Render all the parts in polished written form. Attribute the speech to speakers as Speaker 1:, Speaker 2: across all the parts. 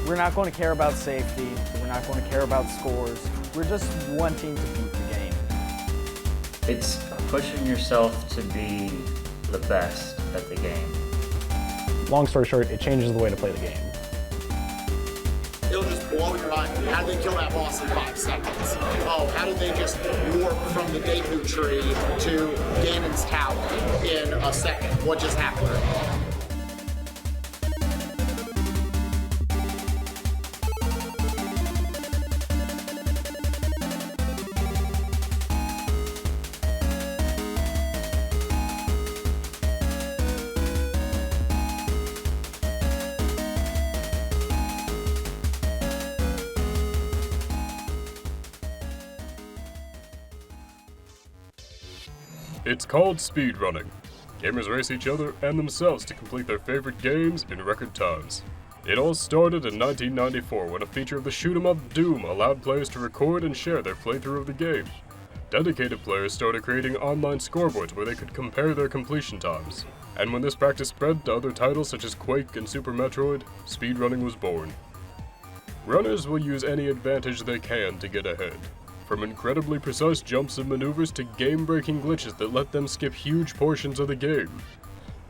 Speaker 1: We're not going to care about safety. We're not going to care about scores. We're just wanting to beat the game.
Speaker 2: It's pushing yourself to be the best at the game.
Speaker 3: Long story short, it changes the way to play the game.
Speaker 4: It'll just blow your mind. How did they kill that boss in 5 seconds? Oh, how did they just warp from the Deku tree to Ganon's tower in a second? What just happened?
Speaker 5: It's called speedrunning. Gamers race each other and themselves to complete their favorite games in record times. It all started in 1994 when a feature of the shoot 'em up Doom allowed players to record and share their playthrough of the game. Dedicated players started creating online scoreboards where they could compare their completion times. And when this practice spread to other titles such as Quake and Super Metroid, speedrunning was born. Runners will use any advantage they can to get ahead. From incredibly precise jumps and maneuvers to game-breaking glitches that let them skip huge portions of the game.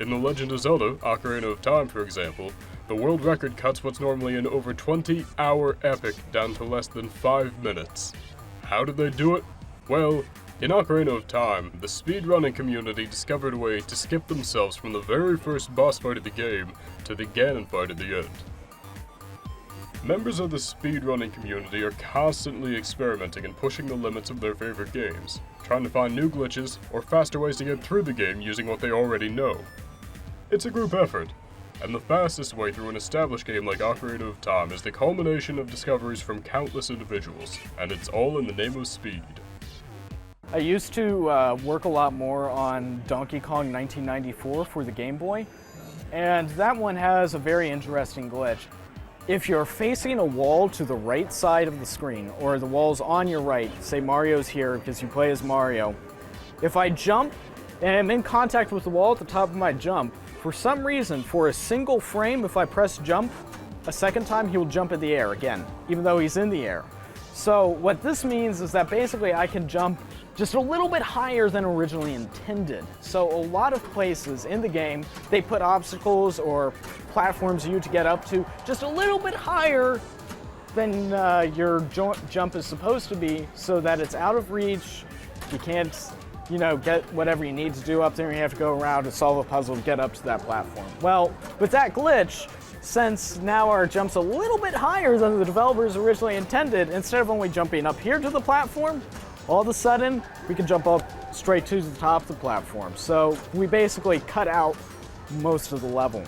Speaker 5: In The Legend of Zelda: Ocarina of Time, for example, the world record cuts what's normally an over 20-hour epic down to less than 5 minutes. How did they do it? Well, in Ocarina of Time, the speedrunning community discovered a way to skip themselves from the very first boss fight of the game to the Ganon fight at the end. Members of the speedrunning community are constantly experimenting and pushing the limits of their favorite games, trying to find new glitches or faster ways to get through the game using what they already know. It's a group effort, and the fastest way through an established game like Ocarina of Time is the culmination of discoveries from countless individuals, and it's all in the name of speed.
Speaker 1: I used to work a lot more on Donkey Kong 1994 for the Game Boy, and that one has a very interesting glitch. If you're facing a wall to the right side of the screen, or the wall's on your right, say Mario's here because you play as Mario, if I jump and I'm in contact with the wall at the top of my jump, for some reason, for a single frame, if I press jump a second time, he will jump in the air again, even though he's in the air. So what this means is that basically I can jump just a little bit higher than originally intended. So a lot of places in the game, they put obstacles or platforms for you to get up to just a little bit higher than your jump is supposed to be, so that it's out of reach. You can't, get whatever you need to do up there. You have to go around and solve a puzzle to get up to that platform. Well, with that glitch, since now our jump's a little bit higher than the developers originally intended, instead of only jumping up here to the platform, all of a sudden, we can jump up straight to the top of the platform. So we basically cut out most of the level.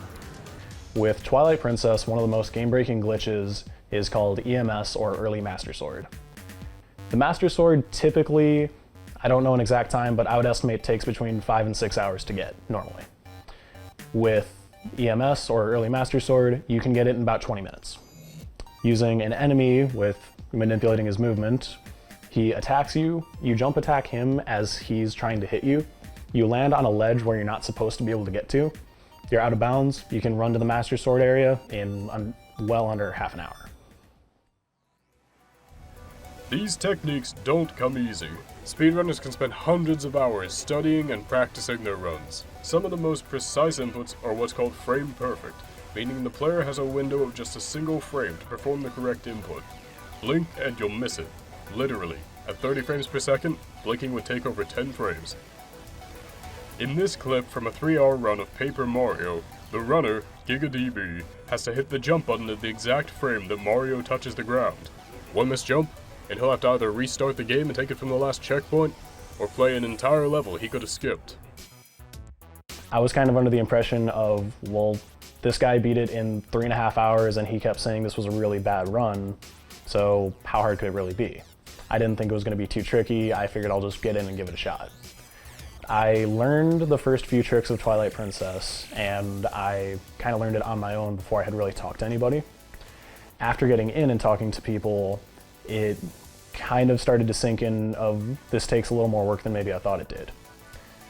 Speaker 3: With Twilight Princess, one of the most game-breaking glitches is called EMS, or Early Master Sword. The Master Sword typically, I don't know an exact time, but I would estimate takes between 5 and 6 hours to get, normally. With EMS, or Early Master Sword, you can get it in about 20 minutes. Using an enemy with manipulating his movement, he attacks you, you jump attack him as he's trying to hit you, you land on a ledge where you're not supposed to be able to get to, you're out of bounds, you can run to the Master Sword area in well under half an hour.
Speaker 5: These techniques don't come easy. Speedrunners can spend hundreds of hours studying and practicing their runs. Some of the most precise inputs are what's called frame perfect, meaning the player has a window of just a single frame to perform the correct input. Blink and you'll miss it. Literally. At 30 frames per second, blinking would take over 10 frames. In this clip from a 3-hour run of Paper Mario, the runner, GigaDB, has to hit the jump button at the exact frame that Mario touches the ground. One missed jump, and he'll have to either restart the game and take it from the last checkpoint, or play an entire level he could have skipped.
Speaker 3: I was kind of under the impression of, well, this guy beat it in 3.5 hours and he kept saying this was a really bad run, so how hard could it really be? I didn't think it was going to be too tricky. I figured I'll just get in and give it a shot. I learned the first few tricks of Twilight Princess, and I kind of learned it on my own before I had really talked to anybody. After getting in and talking to people, it kind of started to sink in of this takes a little more work than maybe I thought it did.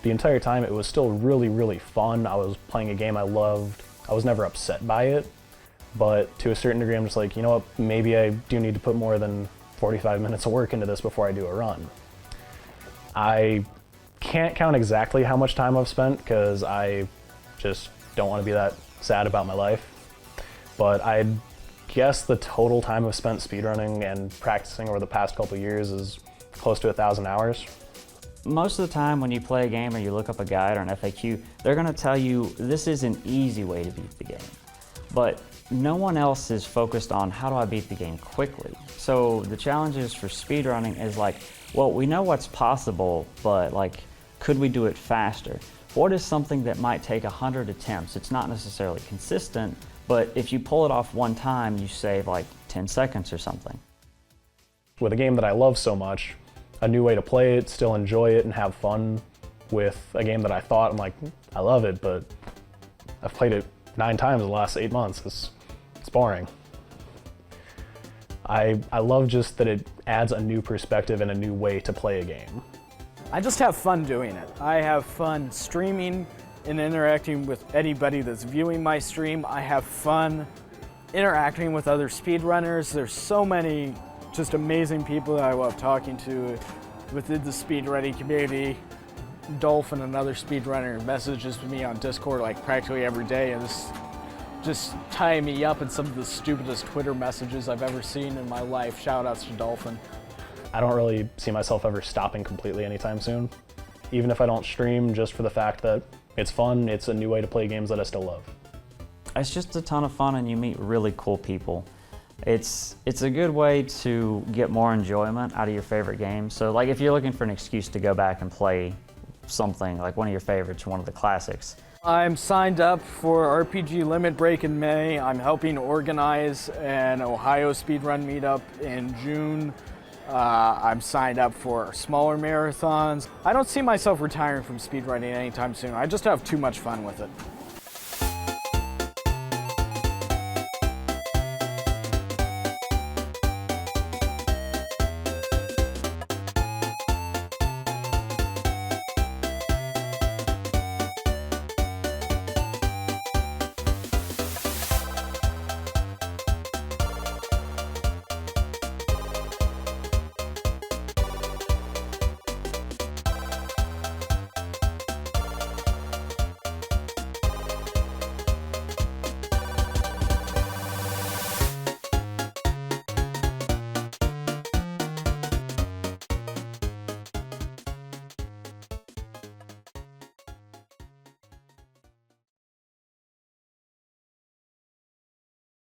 Speaker 3: The entire time it was still really, really fun. I was playing a game I loved. I was never upset by it, but to a certain degree I'm just like, you know what, maybe I do need to put more than 45 minutes of work into this before I do a run. I can't count exactly how much time I've spent because I just don't want to be that sad about my life, but I'd guess the total time I've spent speedrunning and practicing over the past couple of years is close to 1,000 hours.
Speaker 6: Most of the time when you play a game or you look up a guide or an FAQ, they're going to tell you this is an easy way to beat the game. But no one else is focused on how do I beat the game quickly. So the challenges for speedrunning is like, well, we know what's possible, but like, could we do it faster? What is something that might take 100 attempts? It's not necessarily consistent, but if you pull it off one time, you save like 10 seconds or something.
Speaker 3: With a game that I love so much, a new way to play it, still enjoy it, and have fun with a game that I thought, I'm like, I love it, but I've played it 9 times in the last 8 months. It's boring. I love just that it adds a new perspective and a new way to play a game.
Speaker 1: I just have fun doing it. I have fun streaming and interacting with anybody that's viewing my stream. I have fun interacting with other speedrunners. There's so many just amazing people that I love talking to within the speedrunning community. Dolphin, another speedrunner, messages me on Discord like practically every day and just tying me up in some of the stupidest Twitter messages I've ever seen in my life. Shout outs to Dolphin.
Speaker 3: I don't really see myself ever stopping completely anytime soon. Even if I don't stream, just for the fact that it's fun, it's a new way to play games that I still love.
Speaker 6: It's just a ton of fun and you meet really cool people. It's a good way to get more enjoyment out of your favorite games. So like if you're looking for an excuse to go back and play something like one of your favorites, one of the classics.
Speaker 1: I'm signed up for RPG Limit Break in May. I'm helping organize an Ohio speedrun meetup in June. I'm signed up for smaller marathons. I don't see myself retiring from speedrunning anytime soon. I just have too much fun with it.